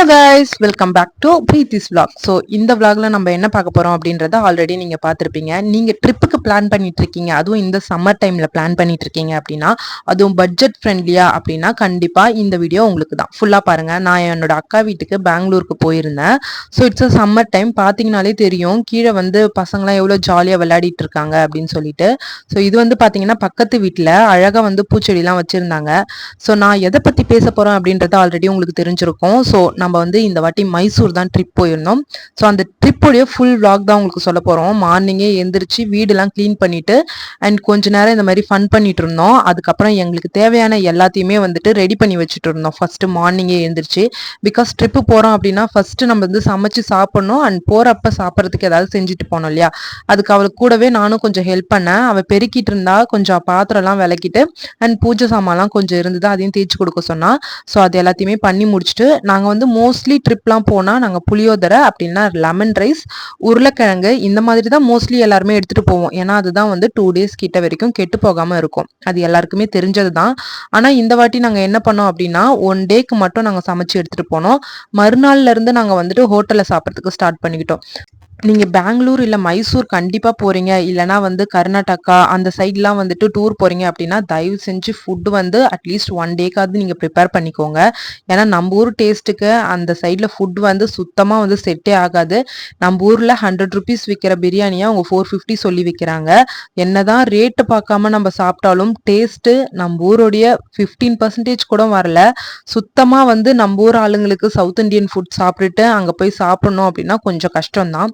Hello guys, welcome back to Preethi's vlog. So இந்த vlogல நம்ம என்ன பார்க்க போறோம் அப்படின்றத ஆல்ரெடி நீங்க பார்த்துருப்பீங்க. நீங்க ட்ரிப்புக்கு பிளான் பண்ணிட்டு இருக்கீங்க, அதுவும் இந்த சம்மர் டைம்ல பிளான் பண்ணிட்டு இருக்கீங்க அப்படின்னா, அதுவும் பட்ஜெட் ஃப்ரெண்ட்லியா அப்படின்னா கண்டிப்பா இந்த வீடியோ உங்களுக்கு தான். ஃபுல்லா பாருங்க. நான் என்னோட அக்கா வீட்டுக்கு பெங்களூருக்கு போயிருந்தேன். So it's a summer time. பார்த்தீங்கனாலே தெரியும் கீழே வந்து பசங்களாம் எவ்வளோ ஜாலியாக விளையாடிட்டு இருக்காங்க அப்படின்னு சொல்லிட்டு. ஸோ இது வந்து பார்த்தீங்கன்னா பக்கத்து வீட்டில் அழகாக வந்து பூச்செடிலாம் வச்சிருந்தாங்க. ஸோ நான் எதை பற்றி பேச போகிறேன் அப்படின்றது ஆல்ரெடி உங்களுக்கு தெரிஞ்சிருக்கும். ஸோ நம்ம வந்து இந்த வாட்டி மைசூர் தான் ட்ரிப் போயிருந்தோம். ஸோ அந்த ட்ரிப்போடைய ஃபுல் vlog தான் உங்களுக்கு சொல்ல போகிறோம். மார்னிங்கே எழுந்திரிச்சு வீடெல்லாம் க்ளீன் பண்ணிட்டு அண்ட் கொஞ்ச நேரம் இந்த மாதிரி ஃபன் பண்ணிட்டு இருந்தோம். அதுக்கப்புறம் எங்களுக்கு தேவையான எல்லாத்தையுமே வந்துட்டு ரெடி பண்ணி வச்சுட்டு இருந்தோம் ஃபர்ஸ்ட் மார்னிங்கே எழுந்திரிச்சு. பிகாஸ் ட்ரிப்பு போகிறோம் அப்படின்னா ஃபர்ஸ்ட் நம்ம வந்து சமைச்சு சாப்பிடணும் அண்ட் போகிறப்ப சாப்பிட்றதுக்கு ஏதாவது செஞ்சுட்டு போனோம் இல்லையா. அதுக்கு அவளுக்கு கூடவே நானும் கொஞ்சம் ஹெல்ப் பண்ணேன். அவள் பெருக்கிட்டு இருந்தா, கொஞ்சம் பாத்திரம்லாம் விளக்கிட்டு அண்ட் பூஜை சாமான்லாம் கொஞ்சம் இருந்தது, அதையும் தேய்ச்சி கொடுக்க சொன்னா. ஸோ அது எல்லாத்தையுமே பண்ணி முடிச்சுட்டு நாங்கள் வந்து மோஸ்ட்லி ட்ரிப்லாம் போனால் நாங்கள் புளியோதரை அப்படின்னா லெமன் ரைஸ், உருளைக்கிழங்கு இந்த மாதிரி தான் மோஸ்ட்லி எல்லாருமே எடுத்துகிட்டு போவோம். ஏன்னா அதுதான் வந்து 2 days கிட்ட வரைக்கும் கெட்டு போகாமல் இருக்கும். அது எல்லாருக்குமே தெரிஞ்சது தான். ஆனால் இந்த வாட்டி நாங்கள் என்ன பண்ணோம் அப்படின்னா 1 டேக்கு மட்டும் நாங்கள் சமைச்சு எடுத்துகிட்டு போனோம். மறுநாள்ல இருந்து நாங்கள் வந்துட்டு ஹோட்டலில் சாப்பிட்றதுக்கு ஸ்டார்ட் பண்ணிக்கிட்டோம். நீங்கள் பெங்களூர் இல்லை மைசூர் கண்டிப்பாக போகிறீங்க, இல்லைனா வந்து கர்நாடகா அந்த சைட்லாம் வந்துட்டு டூர் போகிறீங்க அப்படின்னா தயவு செஞ்சு ஃபுட்டு வந்து அட்லீஸ்ட் 1 டேக்காவது நீங்கள் ப்ரிப்பேர் பண்ணிக்கோங்க. ஏன்னா நம்ம ஊர் டேஸ்ட்டுக்கு அந்த சைடில் ஃபுட் வந்து சுத்தமாக வந்து செட்டே ஆகாது. நம்ம ஊரில் 100 rupees விற்கிற பிரியாணியை அவங்க 450 சொல்லி விற்கிறாங்க. என்னதான் ரேட்டு பார்க்காம நம்ம சாப்பிட்டாலும் டேஸ்ட்டு நம்ம ஊருடைய 15% கூட வரல. சுத்தமாக வந்து நம்ம ஊர் ஆளுங்களுக்கு சவுத் இந்தியன் ஃபுட் சாப்பிட்டுட்டு அங்கே போய் சாப்பிட்ணும் அப்படின்னா கொஞ்சம் கஷ்டம்தான்.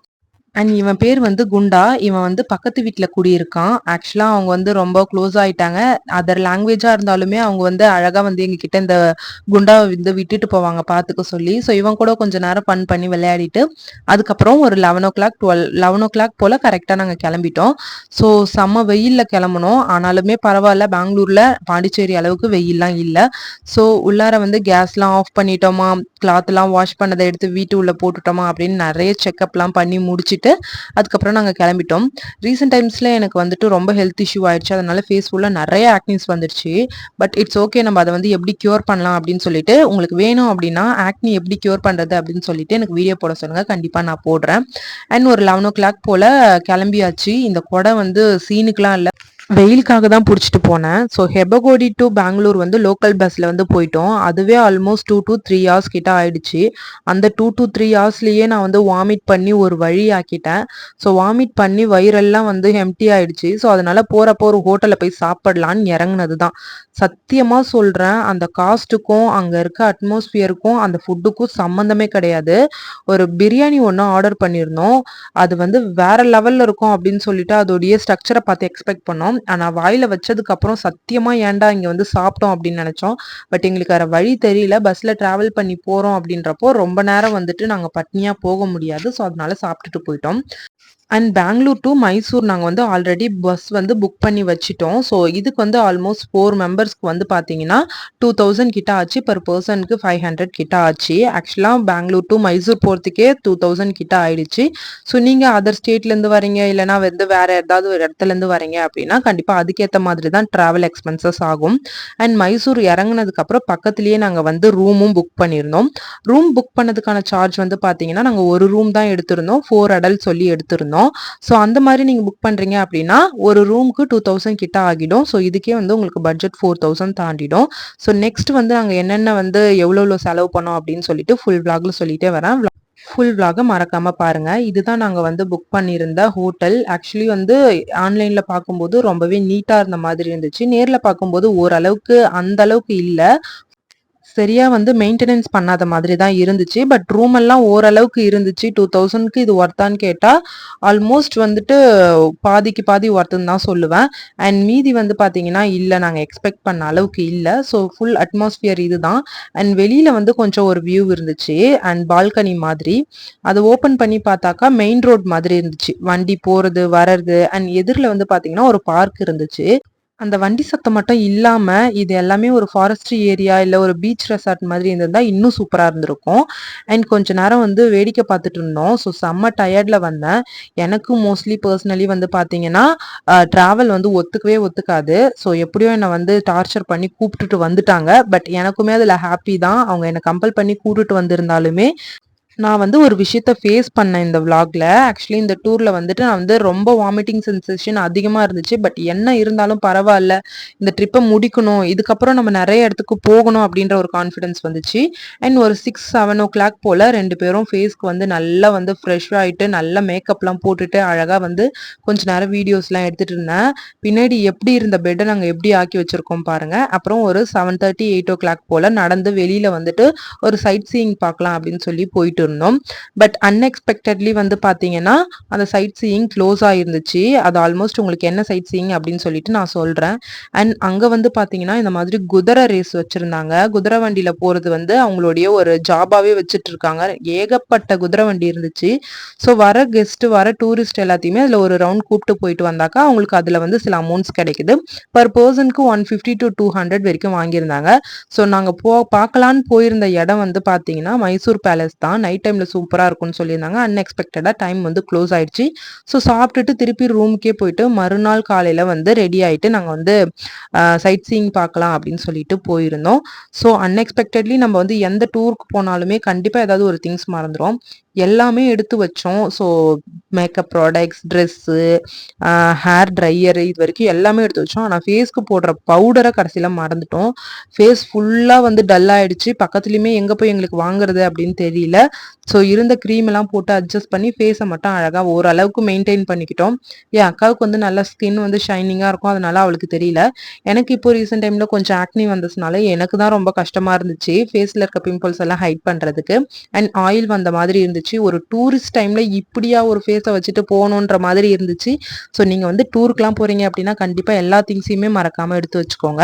அண்ட் இவன் பேர் வந்து குண்டா. இவன் வந்து பக்கத்து வீட்டில் குடியிருக்கான். ஆக்சுவலாக அவங்க வந்து ரொம்ப க்ளோஸ் ஆயிட்டாங்க. அதர் லாங்குவேஜாக இருந்தாலுமே அவங்க வந்து அழகாக வந்து எங்ககிட்ட இந்த குண்டாவை வந்து விட்டுட்டு போவாங்க பார்த்துக்க சொல்லி. ஸோ இவன் கூட கொஞ்சம் நேரம் ஃபன் பண்ணி விளையாடிட்டு அதுக்கப்புறம் ஒரு 11 o'clock போல் கரெக்டாக நாங்கள் கிளம்பிட்டோம். ஸோ செம்ம வெயிலில் கிளம்புனோம். ஆனாலுமே பரவாயில்ல, பெங்களூரில் பாண்டிச்சேரி அளவுக்கு வெயில்லாம் இல்லை. ஸோ உள்ளார வந்து கேஸ்லாம் ஆஃப் பண்ணிட்டோமா, கிளாத்லாம் வாஷ் பண்ணதை எடுத்து வீட்டு உள்ளே போட்டுட்டோமா அப்படின்னு நிறைய செக்அப்லாம் பண்ணி முடிச்சுட்டு அதுக்கப்புறம் நாங்கள் கிளம்பிட்டோம். ரீசெண்ட் டைம்ஸில் எனக்கு வந்துட்டு ரொம்ப ஹெல்த் இஷ்யூ ஆயிடுச்சு. அதனால ஃபேஸ் ஃபுல்லாக நிறைய ஆக்னிஸ் வந்துடுச்சு. பட் இட்ஸ் ஓகே, நம்ம அதை வந்து எப்படி க்யூர் பண்ணலாம் அப்படின்னு சொல்லிட்டு, உங்களுக்கு வேணும் அப்படின்னா ஆக்னி எப்படி க்யூர் பண்ணுறது அப்படின்னு சொல்லிட்டு எனக்கு வீடியோ போட சொல்லுங்க, கண்டிப்பாக நான் போடுறேன். அண்ட் ஒரு 11 o'clock போல் கிளம்பியாச்சு. இந்த கொடை வந்து சீனுக்கெலாம் இல்லை, வெயிலுக்காக தான் பிடிச்சிட்டு போனேன். ஸோ ஹெபகோடி டு பெங்களூர் வந்து லோக்கல் பஸ்ஸில் வந்து போயிட்டோம். அதுவே ஆல்மோஸ்ட் 2 to 3 hours கிட்ட ஆயிடுச்சு. அந்த 2 to 3 ஹவர்ஸ்லேயே நான் வந்து வாமிட் பண்ணி ஒரு வழி ஆக்கிட்டேன். ஸோ வாமிட் பண்ணி வயிறெல்லாம் வந்து எம்டி ஆயிடுச்சு. ஸோ அதனால போகிறப்போ ஒரு ஹோட்டலில் போய் சாப்பிடலான்னு இறங்குனது தான். சத்தியமாக சொல்கிறேன், அந்த காஸ்ட்டுக்கும் அங்கே இருக்க அட்மாஸ்பியருக்கும் அந்த ஃபுட்டுக்கும் சம்மந்தமே கிடையாது. ஒரு பிரியாணி ஒன்று ஆர்டர் பண்ணியிருந்தோம். அது வந்து வேற லெவலில் இருக்கும் அப்படின்னு சொல்லிட்டு அதோடைய ஸ்ட்ரக்சரை பார்த்து எக்ஸ்பெக்ட் பண்ணோம். ஆனால் வாயில் வச்சதுக்கப்புறம் சத்தியமாக ஏன்டா இங்கே வந்து சாப்பிட்டோம் அப்படின்னு நினச்சோம். பட் எங்களுக்கு வேறு வழி தெரியல. பஸ்ஸில் ட்ராவல் பண்ணி போகிறோம் அப்படின்றப்போ ரொம்ப நேரம் வந்துட்டு நாங்கள் பட்னியாக போக முடியாது. ஸோ அதனால சாப்பிட்டுட்டு போயிட்டோம். அண்ட் பெங்களூர் டு மைசூர் நாங்கள் வந்து ஆல்ரெடி பஸ் வந்து புக் பண்ணி வச்சுட்டோம். ஸோ இதுக்கு வந்து ஆல்மோஸ்ட் 4 மெம்பர்ஸ்க்கு வந்து பார்த்தீங்கன்னா 2000 கிட்ட ஆச்சு. பர் பர்சனுக்கு 500 கிட்ட ஆச்சு. ஆக்சுவலாக பெங்களூர் டு மைசூர் போகிறதுக்கே 2000 கிட்ட ஆயிடுச்சு. ஸோ நீங்கள் அதர் ஸ்டேட்லேருந்து வரீங்க, இல்லைனா வந்து வேறு ஏதாவது ஒரு இடத்துலேருந்து வரீங்க அப்படின்னா கண்டிப்பாக அதுக்கேற்ற மாதிரி தான் ட்ராவல் எக்ஸ்பென்சஸ் ஆகும். அண்ட் மைசூர் இறங்குனதுக்கப்புறம் பக்கத்துலேயே நாங்கள் வந்து ரூமும் புக் பண்ணியிருந்தோம். ரூம் புக் பண்ணதுக்கான சார்ஜ் வந்து பார்த்தீங்கன்னா நாங்கள் ஒரு ரூம் தான் எடுத்திருந்தோம், 4 adults சொல்லி எடுத்திருந்தோம். ஸோ அந்த மாதிரி நீங்கள் புக் பண்ணுறீங்க அப்படின்னா ஒரு ரூமுக்கு 2000 கிட்ட ஆகிடும். ஸோ இதுக்கே வந்து உங்களுக்கு பட்ஜெட் 4000 தாண்டிடும். ஸோ நெக்ஸ்ட் வந்து நாங்கள் என்னென்ன வந்து எவ்வளோ செலவு பண்ணோம் அப்படின்னு சொல்லிட்டு ஃபுல் vlogல சொல்லிட்டே வரேன். ஃபுல் vlog மறக்காம பாருங்க. இதுதான் நாங்கள் வந்து புக் பண்ணியிருந்த ஹோட்டல். ஆக்சுவலி வந்து ஆன்லைனில் பார்க்கும்போது ரொம்பவே நீட்டாக இருந்த மாதிரி இருந்துச்சு. நேரில் பார்க்கும்போது ஓரளவுக்கு அந்த அளவுக்கு இல்லை, சரியா வந்து மெயின்டெனன்ஸ் பண்ணாத மாதிரி தான் இருந்துச்சு. பட் ரூம் எல்லாம் ஓரளவுக்கு இருந்துச்சு. 2000க்கு இது ஒர்த்தான்னு கேட்டால் ஆல்மோஸ்ட் வந்துட்டு பாதிக்கு பாதி ஒர்த்துன்னு தான் சொல்லுவேன். அண்ட் மீதி வந்து பார்த்தீங்கன்னா இல்லை, நாங்கள் எக்ஸ்பெக்ட் பண்ண அளவுக்கு இல்லை. ஸோ ஃபுல் அட்மாஸ்பியர் இதுதான். அண்ட் வெளியில் வந்து கொஞ்சம் ஒரு வியூ இருந்துச்சு அண்ட் பால்கனி மாதிரி. அதை ஓப்பன் பண்ணி பார்த்தாக்கா மெயின் ரோட் மாதிரி இருந்துச்சு, வண்டி போகிறது வர்றது. அண்ட் எதிரில் வந்து பார்த்தீங்கன்னா ஒரு பார்க் இருந்துச்சு. அந்த வண்டி சத்தம் மட்டும் இல்லாம, இது எல்லாமே ஒரு ஃபாரஸ்ட்ரி ஏரியா, இல்ல ஒரு பீச் ரெசார்ட் மாதிரி இருந்திருந்தா இன்னும் சூப்பரா இருந்திருக்கும். அண்ட் கொஞ்ச நேரம் வந்து வேடிக்கை பார்த்துட்டு இருந்தோம். ஸோ செம்ம டயர்ட்ல வந்தேன். எனக்கு மோஸ்ட்லி பர்சனலி வந்து பார்த்தீங்கன்னா, ட்ராவல் வந்து ஒத்துக்கவே ஒத்துக்காது. ஸோ எப்படியோ என்ன வந்து டார்ச்சர் பண்ணி கூப்ட்டுட்டு வந்துட்டாங்க. பட் எனக்குமே அதுல ஹாப்பி தான். அவங்க என்ன கம்பல் பண்ணி கூட்டிட்டு வந்திருந்தாலுமே, நான் வந்து ஒரு விஷயத்த ஃபேஸ் பண்ணேன் இந்த விளாக்ல. ஆக்சுவலி இந்த டூர்ல வந்துட்டு நான் வந்து ரொம்ப வாமிட்டிங் சென்சேஷன் அதிகமா இருந்துச்சு. பட் என்ன இருந்தாலும் பரவால்ல. இந்த ட்ரிப்ப முடிக்கணும். இதுக்கப்புறம் நம்ம நெறைய இடத்துக்கு போகணும் அப்டின்ற ஒரு கான்ஃபிடன்ஸ் வந்துச்சு. அண்ட் ஒரு 6, 7 ஓ கிளாக் போல 2 பேரும் ஃபேஸ்க்கு வந்து நல்லா வந்து ஃப்ரெஷ் ஆயிட்டு, நல்ல மேக்கப்லாம் போட்டுட்டு, அழகா வந்து கொஞ்ச நேரம் வீடியோஸ்லாம் எடுத்துட்டு இருந்தேன். பின்னாடி எப்டி இருந்த பெட்ட நாங்க எப்டி ஆக்கி வச்சிருக்கோம் பாருங்க. அப்புறம் ஒரு 7:30, 8 ஓ கிளாக் போல நடந்து வெளியில வந்துட்டு ஒரு சைட் சீயிங் பார்க்கலாம் அப்படின்னு சொல்லி போயிட்டு இருந்தோம். பட் அன்எக்ஸ்பெக்டட்லி வந்து பார்த்தீங்கன்னா, அந்த சைட் சீயிங் க்ளோஸ் ஆயிருந்துச்சு. அது ஆல்மோஸ்ட் உங்களுக்கு என்ன சைட் சீயிங் அப்படின்னு சொல்லிட்டு நான் சொல்றேன். அண்ட் அங்க வந்து பார்த்தீங்கன்னா, இந்த மாதிரி குதிரை ரேஸ் வச்சிருந்தாங்க. குதிரை வண்டியில போறது வந்து அவங்களுடைய ஒரு ஜாபாவே வச்சுட்டு இருக்காங்க. ஏகப்பட்ட குதிரை வண்டி இருந்துச்சு. ஸோ வர கெஸ்ட், வர டூரிஸ்ட் எல்லாத்தையுமே அதில ஒரு ரவுண்ட் கூப்பிட்டு போயிட்டு வந்தாக்கா, அவங்களுக்கு அதில வந்து சில அமௌண்ட்ஸ் கிடைக்குது. பர் பெர்சனுக்கு 150 to 200 வரைக்கும் வாங்கியிருந்தாங்க. ஸோ நாங்க பார்க்கலான்னு போயிருந்த இடம் வந்து பார்த்தீங்கன்னா, மைசூர் பேலஸ் தான். நைட் டைம்ல சூப்பரா இருக்கும்னு சொல்லியிருந்தாங்க. அன்எக்ஸ்பெக்டடா டைம் வந்து க்ளோஸ் ஆயிடுச்சு. ஸோ சாப்பிட்டுட்டு திருப்பி ரூமுக்கே போயிட்டு மறுநாள் காலையில வந்து ரெடி ஆயிட்டு நாங்க வந்து சைட் சீயிங் பார்க்கலாம் அப்படின்னு சொல்லிட்டு போயிருந்தோம். ஸோ அன்எக்ஸ்பெக்டட்லி நம்ம வந்து எந்த டூருக்கு போனாலுமே கண்டிப்பா ஏதாவது ஒரு திங்ஸ் மறந்துரும். எல்லாமே எடுத்து வச்சோம். So makeup products, dress, hair dryer இது வரைக்கும் எல்லாமே எடுத்து வச்சோம். ஆனா ஃபேஸ்க்கு போடுற பவுடர கடைசியில மறந்துட்டோம். ஃபேஸ் ஃபுல்லா வந்து டல் ஆயிடுச்சு. பக்கத்துலயுமே எங்க போய் எங்களுக்கு வாங்குறது அப்படின்னு தெரியல. ஸோ இருந்த கிரீம் எல்லாம் போட்டு அட்ஜஸ்ட் பண்ணி ஃபேஸ மட்டும் அழகா ஓரளவுக்கு மெயின்டெயின் பண்ணிக்கிட்டோம். என் அக்காவுக்கு வந்து நல்லா ஸ்கின் வந்து ஷைனிங்கா இருக்கும். அதனால அவளுக்கு தெரியல. எனக்கு இப்போ ரீசென்ட் டைம்ல கொஞ்சம் ஆக்னி வந்ததுனால எனக்கு தான் ரொம்ப கஷ்டமா இருந்துச்சு. ஃபேஸ்ல இருக்க பிம்பிள்ஸ் எல்லாம் ஹைட் பண்றதுக்கு. அண்ட் ஆயில் வந்த மாதிரி இருந்துச்சு. ஒரு டூரிஸ்ட் டைம்ல இப்படியா ஒரு ஃபேஸ வச்சுட்டு போகணுன்ற மாதிரி இருந்துச்சு. ஸோ நீங்க வந்து டூருக்குலாம் போறீங்க அப்படின்னா கண்டிப்பா எல்லா திங்ஸையுமே மறக்காம எடுத்து வச்சுக்கோங்க.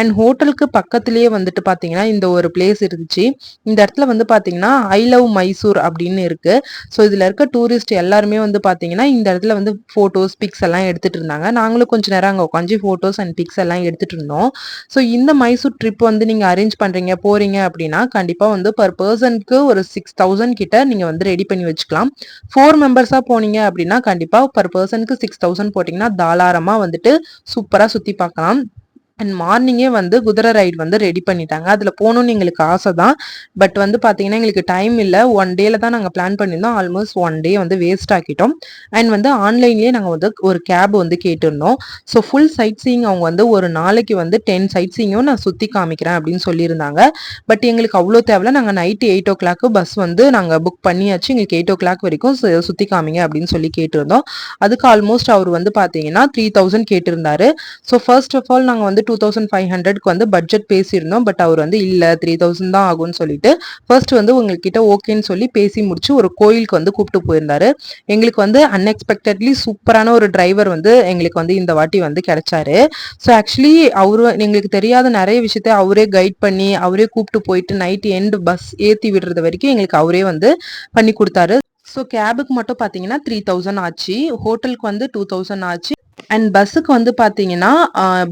அண்ட் ஹோட்டலுக்கு பக்கத்திலேயே வந்துட்டு பார்த்தீங்கன்னா, இந்த ஒரு பிளேஸ் இருந்துச்சு. இந்த இடத்துல வந்து பார்த்தீங்கன்னா, ஐ லவ் மைசூர் அப்படின்னு இருக்கு. ஸோ இதுல இருக்க டூரிஸ்ட் எல்லாருமே வந்து பார்த்தீங்கன்னா, இந்த இடத்துல வந்து ஃபோட்டோஸ், பிக்ஸ் எல்லாம் எடுத்துட்டு இருந்தாங்க. நாங்களும் கொஞ்ச நேரம் அங்க உட்காந்து ஃபோட்டோஸ் அண்ட் பிக்ஸ் எல்லாம் எடுத்துட்டு இருந்தோம். ஸோ இந்த மைசூர் ட்ரிப் வந்து நீங்க அரேஞ்ச் பண்றீங்க, போறீங்க அப்படின்னா, கண்டிப்பா வந்து பெர் பெர்சனுக்கு ஒரு 6000 கிட்ட நீங்க வந்து ரெடி பண்ணி வச்சுக்கலாம். 4 மெம்பர்ஸா போனீங்க அப்படின்னா, கண்டிப்பா பெர் பெர்சனுக்கு 6000 போட்டீங்கன்னா, தாராளமா வந்துட்டு சூப்பரா சுத்தி பார்க்கலாம். அண்ட் மார்னிங்கே வந்து குதிரை ரைடு வந்து ரெடி பண்ணிட்டாங்க. அதில போணும்னு எங்களுக்கு ஆசை தான். பட் வந்து பார்த்தீங்கன்னா, எங்களுக்கு டைம் இல்ல. 1 டேல தான் நாங்க பிளான் பண்ணியிருந்தோம். ஆல்மோஸ்ட் 1 டே வந்து வேஸ்ட் ஆக்கிட்டோம். அண்ட் வந்து ஆன்லைன்லேயே நாங்க வந்து ஒரு கேப் வந்து கேட்டிருந்தோம். ஸோ ஃபுல் சைட் சீயிங் அவங்க வந்து ஒரு நாளைக்கு வந்து 10 சைட் சீயிங்கும் நான் சுத்தி காமிக்கிறேன் அப்படின்னு சொல்லியிருந்தாங்க. பட் எங்களுக்கு அவ்வளோ தேவையில்ல. நாங்க நைட் 8:00 பஸ் வந்து நாங்க புக் பண்ணியாச்சு. எங்களுக்கு 8:00 வரைக்கும் சுத்தி காமிங்க அப்படின்னு சொல்லி கேட்டிருந்தோம். அதுக்கு ஆல்மோஸ்ட் அவர் வந்து பார்த்தீங்கன்னா 3000 கேட்டிருந்தாரு. ஸோ ஃபர்ஸ்ட் ஆஃப் ஆல் நாங்க வந்து 2500க்கு வந்து பட்ஜெட் பேசியிருந்தோம். பட் அவர் வந்து இல்ல 3000 தான் ஆகும்னு சொல்லிட்டு ஃபர்ஸ்ட் வந்து உங்ககிட்ட ஓகேன்னு சொல்லி பேசி முடிச்சு ஒரு கோயிலுக்கு வந்து கூப்பிட்டு போயிருந்தாரு. எங்களுக்கு வந்து அன்எக்ஸ்பெக்டட்லி சூப்பரான ஒரு டிரைவர் வந்து எங்களுக்கு வந்து இந்த வாட்டி வந்து கிடைச்சாரு. ஸோ ஆக்சுவலி அவரு எங்களுக்கு தெரியாத நிறைய விஷயத்த அவரே கைட் பண்ணி அவரே கூப்பிட்டு போயிட்டு நைட் எண்ட் பஸ் ஏத்தி விடுறது வரைக்கும் எங்களுக்கு அவரே வந்து பண்ணி கொடுத்தாரு. ஸோ கேபுக்கு மட்டும் பார்த்தீங்கன்னா 3000 ஆச்சு. ஹோட்டலுக்கு வந்து 2000 ஆச்சு. அண்ட் பஸ்ஸுக்கு வந்து பார்த்தீங்கன்னா,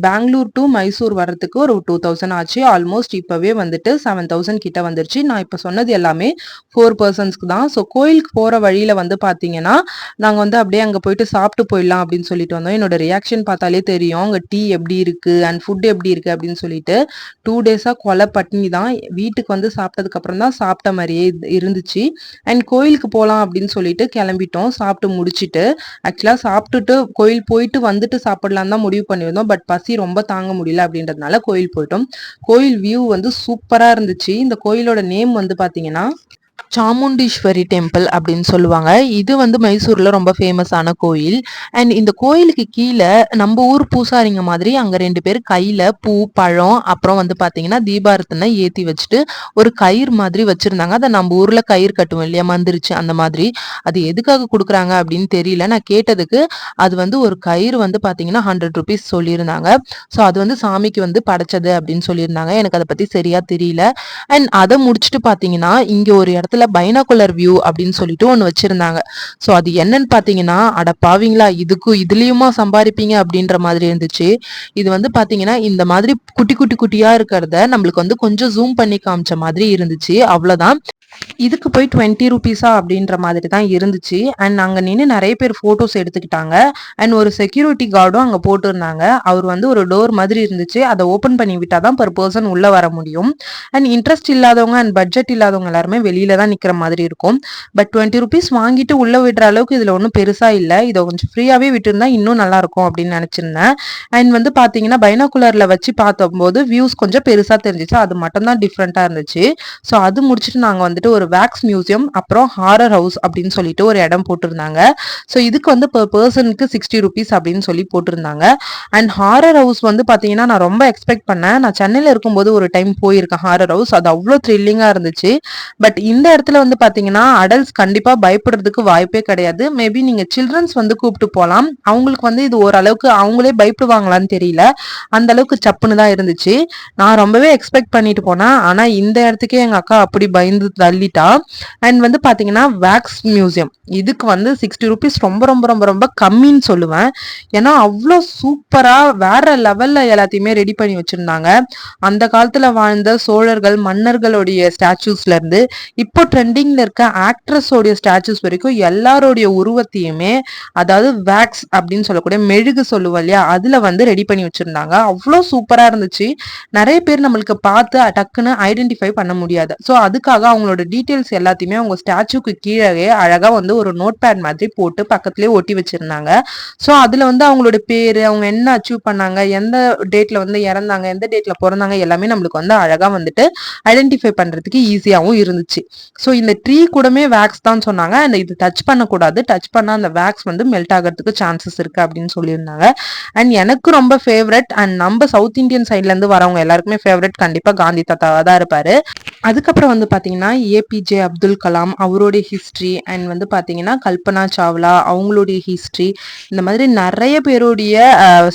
பெங்களூர் டூ மைசூர் வர்றதுக்கு ஒரு 2000 ஆச்சு. ஆல்மோஸ்ட் இப்பவே வந்துட்டு 7000 கிட்ட வந்துருச்சு. நான் இப்ப சொன்னது எல்லாமே 4 பெர்சன்ஸ்க்கு தான். ஸோ கோயிலுக்கு போற வழியில வந்து பார்த்தீங்கன்னா, நாங்க வந்து அப்படியே அங்க போயிட்டு சாப்பிட்டு போயிடலாம் அப்படின்னு சொல்லிட்டு வந்தோம். என்னோட ரியாக்ஷன் பார்த்தாலே தெரியும். அங்க டீ எப்படி இருக்கு அண்ட் ஃபுட் எப்படி இருக்கு அப்படின்னு சொல்லிட்டு 2 டேஸா கொலை பட்னி தான். வீட்டுக்கு வந்து சாப்பிட்டதுக்கு அப்புறம் தான் சாப்பிட்ட மாரியே இருந்துச்சு. அண்ட் கோயிலுக்கு போலாம் அப்படின்னு சொல்லிட்டு கிளம்பிட்டோம். சாப்பிட்டு முடிச்சுட்டு ஆக்சுவலா சாப்பிட்டுட்டு கோயில் போயிட்டு வந்துட்டு சாப்பிடலாம் தான் முடிவு பண்ணியிருந்தோம். பட் பசி ரொம்ப தாங்க முடியல அப்படின்றதுனால கோயில் போயிட்டோம். கோயில் வியூ வந்து சூப்பரா இருந்துச்சு. இந்த கோயிலோட நேம் வந்து பாத்தீங்கன்னா சாமுண்டீஸ்வரி டெம்பிள் அப்படின்னு சொல்லுவாங்க. இது வந்து மைசூர்ல ரொம்ப ஃபேமஸான கோயில். அண்ட் இந்த கோயிலுக்கு கீழ நம்ம ஊர் பூசாரிங்க மாதிரி அங்க 2 பேர் கையில பூ, பழம், அப்புறம் வந்து பாத்தீங்கன்னா தீபாரத்தனை ஏத்தி வச்சுட்டு ஒரு கயிறு மாதிரி வச்சிருந்தாங்க. அத நம்ம ஊர்ல கயிறு கட்டுவோம் இல்லையா, மந்திரிச்சு அந்த மாதிரி. அது எதுக்காக குடுக்குறாங்க அப்படின்னு தெரியல. நான் கேட்டதுக்கு அது வந்து ஒரு கயிறு வந்து பாத்தீங்கன்னா 100 ரூபீஸ் சொல்லியிருந்தாங்க. ஸோ அது வந்து சாமிக்கு வந்து படைச்சது அப்படின்னு சொல்லியிருந்தாங்க. எனக்கு அதை பத்தி சரியா தெரியல. அண்ட் அதை முடிச்சுட்டு பாத்தீங்கன்னா, இங்க ஒரு இடத்துல பைனாகுலர் வியூ அப்படின்னு சொல்லிட்டு ஒன்று வச்சிருந்தாங்க. ஸோ அது என்னன்னு பார்த்தீங்கன்னா, அட பாவீங்களா, இதுலயுமா சம்பாதிப்பீங்க அப்படின்ற மாதிரி இருந்துச்சு. இது வந்து பார்த்தீங்கன்னா இந்த மாதிரி குட்டி குட்டி குட்டியா இருக்கிறத நம்மளுக்கு வந்து கொஞ்சம் ஜூம் பண்ணி காமிச்ச மாதிரி இருந்துச்சு, அவ்வளோதான். இதுக்கு போய் 20 ருபீஸா அப்படின்ற மாதிரி தான் இருந்துச்சு. அண்ட் அங்க நின்று நிறைய பேர் போட்டோஸ் எடுத்துக்கிட்டாங்க. அண்ட் ஒரு செக்யூரிட்டி கார்டும் அங்க போட்டிருந்தாங்க. அவர் வந்து ஒரு டோர் மாதிரி இருந்துச்சு, அதை ஓப்பன் பண்ணி விட்டா தான் பர் பர்சன் உள்ள வர முடியும். அண்ட் இன்ட்ரெஸ்ட் இல்லாதவங்க அண்ட் பட்ஜெட் இல்லாதவங்க எல்லாருமே வெளியில தான் நிக்கிற மாதிரி இருக்கும். பட் 20 ருபீஸ் வாங்கிட்டு உள்ள விடுற அளவுக்கு இதுல ஒன்றும் பெருசா இல்லை. இதை கொஞ்சம் ஃப்ரீயாவே விட்டுருந்தா இன்னும் நல்லா இருக்கும் அப்படின்னு நினைச்சிருந்தேன். அண்ட் வந்து பாத்தீங்கன்னா பைனாகுலர்ல வச்சு பார்த்தபோது வியூஸ் கொஞ்சம் பெருசா தெரிஞ்சிச்சு. அது மட்டும் தான் டிஃப்ரெண்டா இருந்துச்சு. ஸோ அது முடிச்சுட்டு நாங்க வந்துட்டு ஒரு வேக்ஸ் மியூசியம் அப்புறம் ஹாரர் ஹவுஸ் அப்படின்னு சொல்லிட்டு ஒரு இடம் போட்டிருந்தாங்க. ஸோ இதுக்கு வந்து per பர்சனுக்கு 60 ருபீஸ் அப்படின்னு சொல்லி போட்டிருந்தாங்க. அண்ட் ஹாரர் ஹவுஸ் வந்து பார்த்தீங்கன்னா நான் ரொம்ப எக்ஸ்பெக்ட் பண்ணேன். நான் சென்னையில் இருக்கும்போது ஒரு டைம் போயிருக்கேன் ஹாரர் ஹவுஸ். அது அவ்வளோ த்ரில்லிங்காக இருந்துச்சு. பட் இந்த இடத்துல வந்து பார்த்தீங்கன்னா அடல்ட்ஸ் கண்டிப்பாக பயப்படுறதுக்கு வாய்ப்பே கிடையாது. மேபி நீங்கள் சில்ட்ரன்ஸ் வந்து கூப்பிட்டு போகலாம். அவங்களுக்கு வந்து இது ஓரளவுக்கு அவங்களே பயப்படுவாங்களான்னு தெரியல, அந்த அளவுக்கு சப்புன்னு தான் இருந்துச்சு. நான் ரொம்பவே எக்ஸ்பெக்ட் பண்ணிட்டு போனேன். ஆனால் இந்த இடத்துக்கே எங்கள் அக்கா அப்படி பயந்து தள்ளிட்டா. அண்ட் வந்து பாத்தீங்கன்னா வேக்ஸ் மியூசியம் இதுக்கு வந்து 60 ருபீஸ் ரொம்ப ரொம்ப ரொம்ப ரொம்ப கம்மின்னு சொல்லுவேன். ஏன்னா அவ்வளோ சூப்பரா வேற லெவல்ல எல்லாத்தையுமே ரெடி பண்ணி வச்சிருந்தாங்க. அந்த காலத்துல வாழ்ந்த சோழர்கள் மன்னர்களுடைய ஸ்டாச்சூஸ்ல இருந்து இப்போ ட்ரெண்டிங்ல இருக்க ஆக்ட்ரஸோடைய ஸ்டாச்சூஸ் வரைக்கும் எல்லாரோடைய உருவத்தையுமே, அதாவது வேக்ஸ் அப்படின்னு சொல்லக்கூடிய மெழுகு சொல்லுவோம் இல்லையா, அதுல வந்து ரெடி பண்ணி வச்சிருந்தாங்க. அவ்வளோ சூப்பரா இருந்துச்சு. நிறைய பேர் நம்மளுக்கு பார்த்து டக்குன்னு ஐடென்டிஃபை பண்ண முடியாது. ஸோ அதுக்காக அவங்களோட டீட்டெயில்ஸ் எல்லாத்தையுமே அவங்க ஸ்டாச்சுக்கு கீழே அழகா வந்து ஒரு நோட் பேட் மாதிரி போட்டு பக்கத்துலேயே ஒட்டி வச்சிருந்தாங்க. ஸோ அதுல வந்து அவங்களோட பேரு, அவங்க என்ன அச்சீவ் பண்ணாங்க, எந்த டேட்ல வந்து இறந்தாங்க, எந்த டேட்ல பிறந்தாங்க, எல்லாமே நம்மளுக்கு வந்து அழகா வந்துட்டு ஐடென்டிஃபை பண்றதுக்கு ஈஸியாகவும் இருந்துச்சு. ஸோ இந்த ட்ரீ கூடமே வேக்ஸ் தான் சொன்னாங்க. அண்ட் இது டச் பண்ணக்கூடாது, டச் பண்ணா அந்த வேக்ஸ் வந்து மெல்ட் ஆகிறதுக்கு சான்சஸ் இருக்கு அப்படின்னு சொல்லியிருந்தாங்க. அண்ட் எனக்கு ரொம்ப ஃபேவரட் அண்ட் நம்ம சவுத் இந்தியன் சைட்ல இருந்து வரவங்க எல்லாருக்குமே ஃபேவரட் கண்டிப்பா காந்தி தாத்தாவா தான் இருப்பாரு. அதுக்கப்புறம் வந்து பாத்தீங்கன்னா ஏபிஜே அப்துல் கலாம் அவருடைய ஹிஸ்ட்ரி, அண்ட் வந்து பாத்தீங்கன்னா கல்பனா சாவ்லா அவங்களுடைய ஹிஸ்ட்ரி, இந்த மாதிரி நிறைய பேருடைய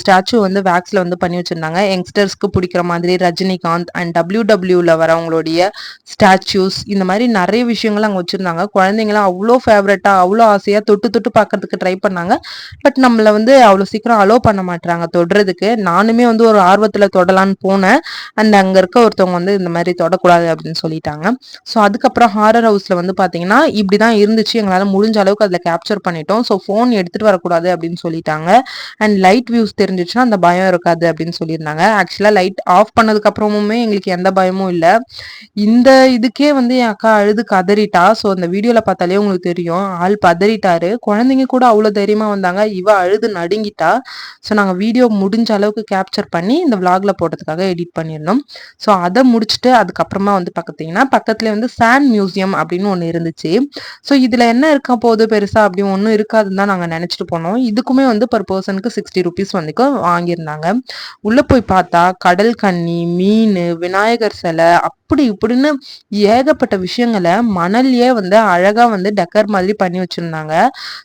ஸ்டாச்சு வந்து வேக்ஸ்ல வந்து பண்ணி வச்சிருந்தாங்க. யங்ஸ்டர்ஸ்க்கு பிடிக்கிற மாதிரி ரஜினிகாந்த் அண்ட் டபிள்யூல வரவங்களுடைய ஸ்டாச்சூஸ், இந்த மாதிரி நிறைய விஷயங்கள் அங்கே வச்சிருந்தாங்க. குழந்தைங்களாம் அவ்வளோ ஃபேவரட்டா அவ்வளோ ஆசையா தொட்டு தொட்டு பார்க்கறதுக்கு ட்ரை பண்ணாங்க. பட் நம்மள வந்து அவ்வளோ சீக்கிரம் அலோ பண்ண மாட்டாங்க தொடுறதுக்கு. நானுமே வந்து ஒரு ஆர்வத்துல தொடலான்னு போனேன். அண்ட் அங்க இருக்க ஒருத்தவங்க வந்து இந்த மாதிரி தொடக்கூடாது அப்படின்னு சொல்லிட்டாங்க. ஸோ அதுக்கப்புறம் ஹாரர் ஹவுஸ்ல வந்து பாத்தீங்கன்னா இப்படிதான் இருந்துச்சு. எங்களால முடிஞ்ச அளவுக்கு அதுல கேப்சர் பண்ணிட்டோம். ஸோ ஃபோன் எடுத்துட்டு வரக்கூடாது அப்படின்னு சொல்லிட்டாங்க. அண்ட் லைட் வியூஸ் தெரிஞ்சிச்சுன்னா அந்த பயம் இருக்காது அப்படின்னு சொல்லியிருந்தாங்க. ஆக்சுவலா லைட் ஆஃப் பண்ணதுக்கு அப்புறமுமே எங்களுக்கு எந்த பயமும் இல்லை. இந்த இதுக்கே வந்து என் அக்கா அழுது கதறிட்டா. ஸோ அந்த வீடியோல பார்த்தாலே உங்களுக்கு தெரியும், ஆள் பதறிட்டாரு. குழந்தைங்க கூட அவ்வளோ தைரியமா வந்தாங்க, இவ அழுது நடுங்கிட்டா. ஸோ நாங்கள் வீடியோ முடிஞ்ச அளவுக்கு கேப்சர் பண்ணி இந்த விளாக்ல போடுறதுக்காக எடிட் பண்ணியிருந்தோம். ஸோ அதை முடிச்சுட்டு அதுக்கப்புறமா வந்து பார்த்தீங்கன்னா பக்கத்துல வந்து சாண்ட் மியூசியம் அப்படின்னு ஒன்று இருந்துச்சு. ஸோ இதுல என்ன இருக்க போது பெருசா அப்படி ஒன்றும் இருக்காதுன்னு தான் நாங்கள் நினைச்சிட்டு போனோம். இதுக்குமே வந்து பர் பர்சனுக்கு 60 ருபீஸ் வந்து வாங்கியிருந்தாங்க. உள்ள போய் பார்த்தா கடல் கன்னி, மீன், விநாயகர் சிலை அப்படி இப்படின்னு ஏகப்பட்ட விஷயங்களை மணல்லையே வந்து அழகா வந்து டெக்கர் மாதிரி பண்ணி வச்சிருந்தாங்க.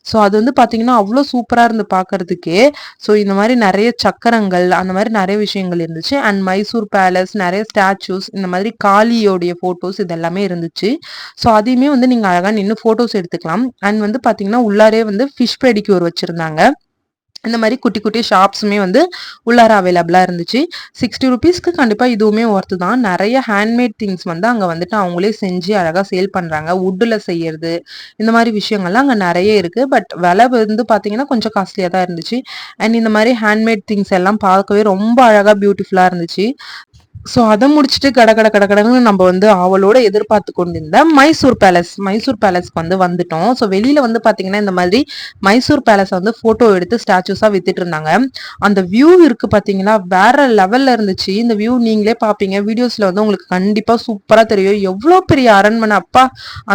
ஸோ அது வந்து பாத்தீங்கன்னா அவ்வளோ சூப்பரா இருந்து பாக்குறதுக்கே. ஸோ இந்த மாதிரி நிறைய சக்கரங்கள் அந்த மாதிரி நிறைய விஷயங்கள் இருந்துச்சு. அண்ட் மைசூர் பேலஸ், நிறைய ஸ்டாச்சூஸ், இந்த மாதிரி காளியோடைய போட்டோஸ் இதெல்லாமே இருந்துச்சு. ஸோ அதையுமே வந்து நீங்க அழகா நின்று போட்டோஸ் எடுத்துக்கலாம். அண்ட் வந்து பாத்தீங்கன்னா உள்ளாரே வந்து ஃபிஷ் பெடிக்யூர் வச்சிருந்தாங்க. இந்த மாதிரி குட்டி குட்டி ஷாப்ஸுமே வந்து உள்ளார அவைலபிளாக இருந்துச்சு. 60 ருபீஸ்க்கு கண்டிப்பாக இதுவுமே ஒர்த்து தான். நிறைய ஹேண்ட்மேட் திங்ஸ் வந்து அங்கே வந்துட்டு அவங்களே செஞ்சு அழகாக சேல் பண்ணுறாங்க. வுட்டில் செய்யறது இந்த மாதிரி விஷயங்கள்லாம் அங்கே நிறைய இருக்குது. பட் விலை வந்து பார்த்தீங்கன்னா கொஞ்சம் காஸ்ட்லியாக தான் இருந்துச்சு. அண்ட் இந்த மாதிரி ஹேண்ட்மேட் திங்ஸ் எல்லாம் பார்க்கவே ரொம்ப அழகாக பியூட்டிஃபுல்லாக இருந்துச்சு. ஸோ அதை முடிச்சுட்டு கடன்னு நம்ம வந்து அவளோட எதிர்பார்த்து கொண்டிருந்த மைசூர் பேலஸ்க்கு வந்து வந்துட்டோம். ஸோ வெளியில வந்து பாத்தீங்கன்னா இந்த மாதிரி மைசூர் பேலஸ் வந்து போட்டோ எடுத்து ஸ்டாச்சுஸா வித்துட்டு இருந்தாங்க. அந்த வியூ இருக்கு பாத்தீங்கன்னா வேற லெவல்ல இருந்துச்சு. இந்த வியூ நீங்களே பாப்பீங்க வீடியோஸ்ல வந்து உங்களுக்கு கண்டிப்பா சூப்பரா தெரியும். எவ்வளவு பெரிய அரண்மனை, அப்பா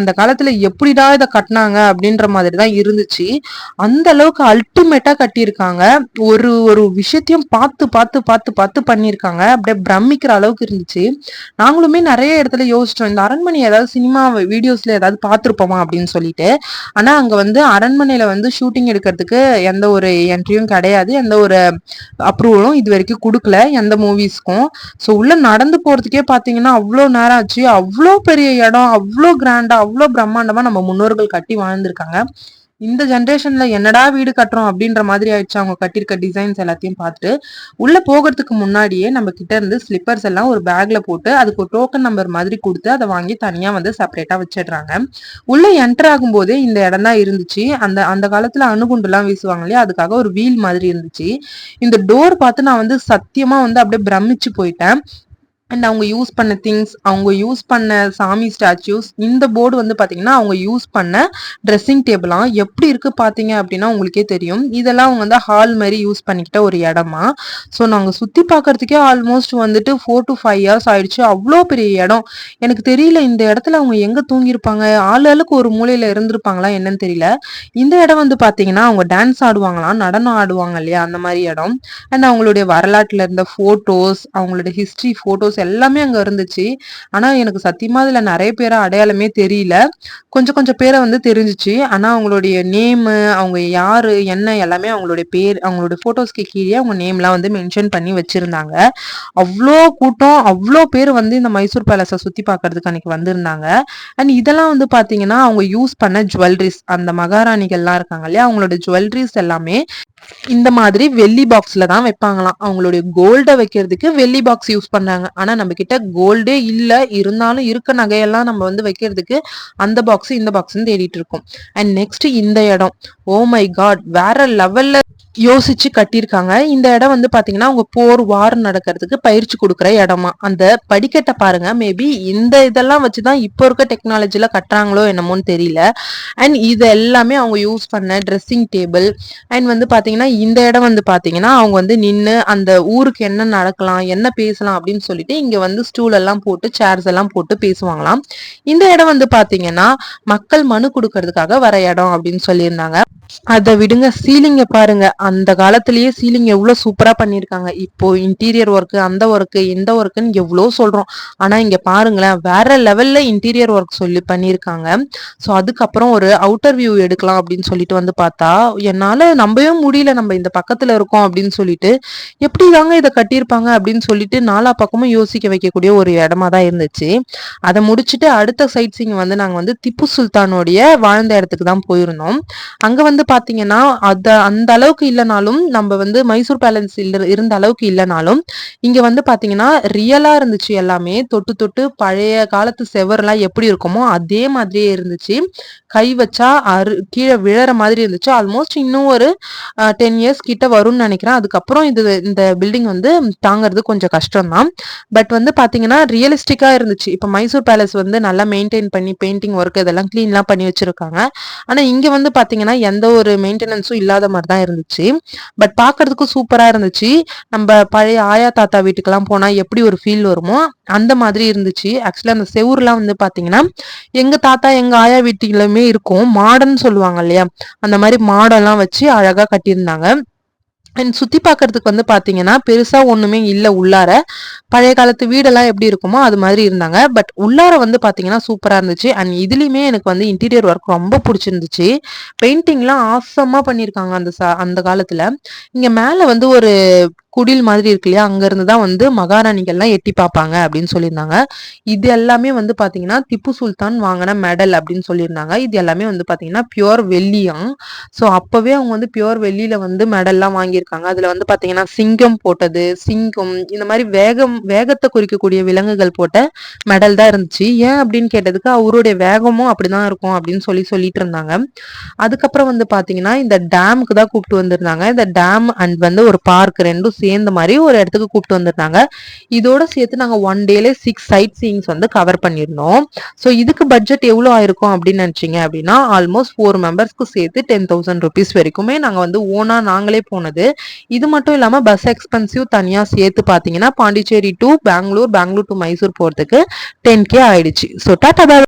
அந்த காலத்துல எப்படிடா இதை கட்டினாங்க அப்படின்ற மாதிரி தான் இருந்துச்சு. அந்த அளவுக்கு அல்டிமேட்டா கட்டியிருக்காங்க. ஒரு ஒரு விஷயத்தையும் பார்த்து பார்த்து பார்த்து பார்த்து பண்ணியிருக்காங்க. அப்படியே பிரமிக்கிற அளவுக்கு இருந்துச்சு. நாங்களுமே நிறைய இடத்துல யோசிச்சோம், இந்த அரண்மனை ஏதாவது சினிமா வீடியோஸ்ல ஏதாவது பார்த்துருப்போமா அப்படின்னு சொல்லிட்டு. ஆனா அங்க வந்து அரண்மனையில வந்து ஷூட்டிங் எடுக்கிறதுக்கு எந்த ஒரு என்ட்ரியும் கிடையாது, எந்த ஒரு அப்ரூவலும் இது வரைக்கும் கொடுக்கல எந்த மூவிஸ்க்கும். ஸோ உள்ள நடந்து போறதுக்கே பாத்தீங்கன்னா அவ்வளோ நேரம் ஆச்சு. அவ்வளோ பெரிய இடம், அவ்வளோ கிராண்டா, அவ்வளோ பிரம்மாண்டமா நம்ம முன்னோர்கள் கட்டி வாழ்ந்திருக்காங்க. இந்த ஜென்ரேஷன்ல என்னடா வீடு கட்டுறோம் அப்படின்ற மாதிரி ஆயிடுச்சு அவங்க கட்டியிருக்க டிசைன்ஸ் எல்லாத்தையும் பார்த்துட்டு. உள்ள போகிறதுக்கு முன்னாடியே நம்ம கிட்ட இருந்து ஸ்லிப்பர்ஸ் எல்லாம் ஒரு பேக்ல போட்டு அதுக்கு ஒரு டோக்கன் நம்பர் மாதிரி கொடுத்து அதை வாங்கி தனியா வந்து செப்பரேட்டா வச்சிடுறாங்க. உள்ள என்டர் ஆகும் போதே இந்த இடம் தான் இருந்துச்சு. அந்த அந்த காலத்துல அணுகுண்டு எல்லாம் வீசுவாங்க இல்லையா, அதுக்காக ஒரு வீல் மாதிரி இருந்துச்சு. இந்த டோர் பார்த்து நான் வந்து சத்தியமா வந்து அப்படியே பிரமிச்சு போயிட்டேன். அண்ட் அவங்க யூஸ் பண்ண திங்ஸ், அவங்க யூஸ் பண்ண சாமி ஸ்டாச்சூஸ், இந்த போர்டு வந்து பாத்தீங்கன்னா அவங்க யூஸ் பண்ண ட்ரெஸ்ஸிங் டேபிளாம் எப்படி இருக்கு பாத்தீங்க அப்படின்னா உங்களுக்கே தெரியும். இதெல்லாம் அவங்க வந்து ஹால் மாதிரி யூஸ் பண்ணிக்கிட்ட ஒரு இடமா. ஸோ நாங்கள் சுத்தி பார்க்கறதுக்கே ஆல்மோஸ்ட் வந்துட்டு 4 to 5 years ஆயிடுச்சு. அவ்வளோ பெரிய இடம். எனக்கு தெரியல இந்த இடத்துல அவங்க எங்க தூங்கியிருப்பாங்க, ஆளுக்கு ஒரு மூலையில இருந்திருப்பாங்களா என்னன்னு தெரியல. இந்த இடம் வந்து பாத்தீங்கன்னா அவங்க டான்ஸ் ஆடுவாங்களாம், நடனம் ஆடுவாங்க இல்லையா, அந்த மாதிரி இடம். அண்ட் அவங்களுடைய வரலாற்றுல இருந்த போட்டோஸ், அவங்களோட ஹிஸ்டரி போட்டோஸ் எல்லாமே அங்க இருந்துச்சு. ஆனா எனக்கு சத்தியமா அதுல நிறைய பேரை அடையாளமே தெரியல. கொஞ்சம் கொஞ்சம் பேரை வந்து தெரிஞ்சிச்சு. ஆனா அவங்களுடைய நேமு, அவங்க யாரு என்ன எல்லாமே அவங்களுடைய பேர், அவங்களுடைய போட்டோஸ்க்கு கீழே அவங்க நேம்லாம் வந்து மென்ஷன் பண்ணி வச்சிருந்தாங்க. அவ்வளோ கூட்டம், அவ்வளோ பேர் வந்து இந்த மைசூர் பேலஸை சுத்தி பார்க்கறதுக்கு அன்னைக்கு வந்திருந்தாங்க. அண்ட் இதெல்லாம் வந்து பாத்தீங்கன்னா அவங்க யூஸ் பண்ண ஜுவல்லரிஸ், அந்த மகாராணிகள்லாம் இருக்காங்க இல்லையா, அவங்களோட ஜுவல்லரிஸ் எல்லாமே இந்த மாதிரி வெள்ளி பாக்ஸ்ல தான் வைப்பாங்களாம். அவங்களுடைய கோல்ட வைக்கிறதுக்கு வெள்ளி பாக்ஸ் யூஸ் பண்றாங்க. ஆனா நம்ம கிட்ட கோல்டே இல்ல, இருந்தாலும் இருக்க நகையெல்லாம் நம்ம வந்து வைக்கிறதுக்கு அந்த பாக்ஸ் இந்த பாக்ஸ்ன்னு தேடிட்டு இருக்கோம். அண்ட் நெக்ஸ்ட் இந்த இடம், ஓ மை காட், வேற லெவல்ல யோசிச்சு கட்டியிருக்காங்க. இந்த இடம் வந்து பாத்தீங்கன்னா அவங்க போர் வார் நடக்கிறதுக்கு பயிற்சி கொடுக்குற இடமா. அந்த படிக்கட்டை பாருங்க, மேபி இந்த இதெல்லாம் வச்சுதான் இப்போ இருக்க டெக்னாலஜில கட்டுறாங்களோ என்னமோன்னு தெரியல. அண்ட் இது எல்லாமே அவங்க யூஸ் பண்ண ட்ரெஸ்ஸிங் டேபிள். அண்ட் வந்து பாத்தீங்கன்னா இந்த இடம் வந்து பாத்தீங்கன்னா அவங்க வந்து நின்று அந்த ஊருக்கு என்ன நடக்கலாம், என்ன பேசலாம் அப்படின்னு சொல்லிட்டு இங்க வந்து ஸ்டூல் எல்லாம் போட்டு சேர்ஸ் எல்லாம் போட்டு பேசுவாங்களாம். இந்த இடம் வந்து பாத்தீங்கன்னா மக்கள் மனு கொடுக்கறதுக்காக வர இடம் அப்படின்னு சொல்லியிருந்தாங்க. அதை விடுங்க, சீலிங்க பாருங்க, அந்த காலத்திலேயே சீலிங் எவ்வளவு சூப்பரா பண்ணிருக்காங்க. இப்போ இன்டீரியர் ஒர்க், அந்த ஒர்க், இந்த ஒர்க்குன்னு எவ்வளவு சொல்றோம். ஆனா இங்க பாருங்களேன், வேற லெவல்ல இன்டீரியர் ஒர்க் சொல்லி பண்ணிருக்காங்க. ஸோ அதுக்கப்புறம் ஒரு அவுட்டர் வியூ எடுக்கலாம் அப்படின்னு சொல்லிட்டு வந்து பார்த்தா என்னால நம்பவே முடியல. நம்ம இந்த பக்கத்துல இருக்கோம் அப்படின்னு சொல்லிட்டு, எப்படி தாங்க இதை கட்டியிருப்பாங்க அப்படின்னு சொல்லிட்டு நாலா பக்கமும் யோசிக்க வைக்கக்கூடிய ஒரு இடமா தான் இருந்துச்சு. அதை முடிச்சுட்டு அடுத்த சைட் சீங் வந்து நாங்க வந்து திப்பு சுல்தானுடைய வாழ்ந்த இடத்துக்கு தான் போயிருந்தோம். அங்க வந்து பாத்தீங்கன்னா அந்த அளவுக்கு இல்லைனாலும், நம்ம வந்து மைசூர் பேலன்ஸ் இருந்த அளவுக்கு இல்லைனாலும் இங்க வந்து பாத்தீங்கன்னா ரியலா இருந்துச்சு. எல்லாமே தொட்டு தொட்டு பழைய காலத்து செவர்லாம் எப்படி இருக்குமோ அதே மாதிரியே இருந்துச்சு. கை வச்சா கீழே விழற மாதிரி இருந்துச்சு. ஆல்மோஸ்ட் இன்னும் ஒரு 10 years கிட்ட வரும்னு நினைக்கிறேன். அதுக்கப்புறம் இந்த பில்டிங் வந்து தாங்கிறது கொஞ்சம் கஷ்டம் தான். பட் வந்து பாத்தீங்கன்னா ரியலிஸ்டிக்கா இருந்துச்சு. இப்ப மைசூர் பேலஸ் வந்து நல்லா மெயின்டைன் பண்ணி பெயிண்டிங் ஒர்க் இதெல்லாம் கிளீன்லாம் பண்ணி வச்சிருக்காங்க. ஆனா இங்க வந்து பாத்தீங்கன்னா எந்த ஒரு மெயின்டெனன்ஸும் இல்லாத மாதிரி தான் இருந்துச்சு. பட் பாக்குறதுக்கும் சூப்பரா இருந்துச்சு. நம்ம பழைய ஆயா தாத்தா வீட்டுக்கெல்லாம் போனா எப்படி ஒரு ஃபீல் வருமோ அந்த மாதிரி இருந்துச்சு. ஆக்சுவலா அந்த செவுர்லாம் வந்து பாத்தீங்கன்னா எங்க தாத்தா எங்க ஆயா வீட்டுகளுமே இருக்கும், மாடன்னு சொல்லுவாங்க இல்லையா, அந்த மாதிரி மாடெல்லாம் வச்சு அழகா கட்டியிருந்தாங்க. அண்ட் சுத்தி பாக்குறதுக்கு வந்து பாத்தீங்கன்னா பெருசா ஒண்ணுமே இல்ல. உள்ளார பழைய காலத்து வீடெல்லாம் எப்படி இருக்குமோ அது மாதிரி இருந்தாங்க. பட் உள்ளார வந்து பாத்தீங்கன்னா சூப்பரா இருந்துச்சு. அண்ட் இதுலயுமே எனக்கு வந்து இன்டீரியர் ஒர்க் ரொம்ப பிடிச்சிருந்துச்சு. பெயிண்டிங்லாம் ஆசமா பண்ணியிருக்காங்க அந்த காலத்துல. இங்க மேல வந்து ஒரு குடில் மாதிரி இருக்கு இல்லையா, அங்க இருந்துதான் வந்து மகாராணிகள்லாம் எட்டி பார்ப்பாங்க அப்படின்னு சொல்லியிருந்தாங்க. இது எல்லாமே வந்து பாத்தீங்கன்னா திப்பு சுல்தான் வாங்கின மெடல் அப்படின்னு சொல்லியிருந்தாங்க. இது எல்லாமே வந்து பாத்தீங்கன்னா பியோர் வெள்ளியாம். ஸோ அப்பவே அவங்க வந்து பியோர் வெள்ளியில வந்து மெடல்லாம் வாங்கியிருக்காங்க. அதுல வந்து பாத்தீங்கன்னா சிங்கம் போட்டது, சிங்கம் இந்த மாதிரி வேகத்தை குறிக்கக்கூடிய விலங்குகள் போட்ட மெடல் தான் இருந்துச்சு. ஏன் அப்படின்னு கேட்டதுக்கு அவருடைய வேகமும் அப்படிதான் இருக்கும் அப்படின்னு சொல்லிட்டு இருந்தாங்க. அதுக்கப்புறம் வந்து பாத்தீங்கன்னா இந்த டேமுக்கு தான் கூப்பிட்டு வந்திருந்தாங்க. இந்த டேம் அண்ட் வந்து ஒரு பார்க் ரெண்டும் சேர்ந்த மாதிரி ஒரு இடத்துக்கு கூப்பிட்டு வந்திருந்தாங்க. இதோட சேர்த்து நாங்க 1 டேல 6 சைட் சீயிங்ஸ் வந்து கவர் பண்ணிருந்தோம். ஸோ இதுக்கு பட்ஜெட் எவ்வளவு ஆயிருக்கும் அப்படின்னு நினைச்சீங்க அப்படின்னா ஆல்மோஸ்ட் 4 மெம்பர்ஸ்க்கு சேர்த்து 10,000 rupees வரைக்குமே நாங்க வந்து ஓனா நாங்களே போனது. இது மட்டும் இல்லாம பஸ் எக்ஸ்பென்சிவ் தனியா சேர்த்து பாத்தீங்கன்னா பாண்டிச்சேரி டு பெங்களூர், பெங்களூர் டு மைசூர் போறதுக்கு 10K ஆயிடுச்சு. ஸோ டாடா.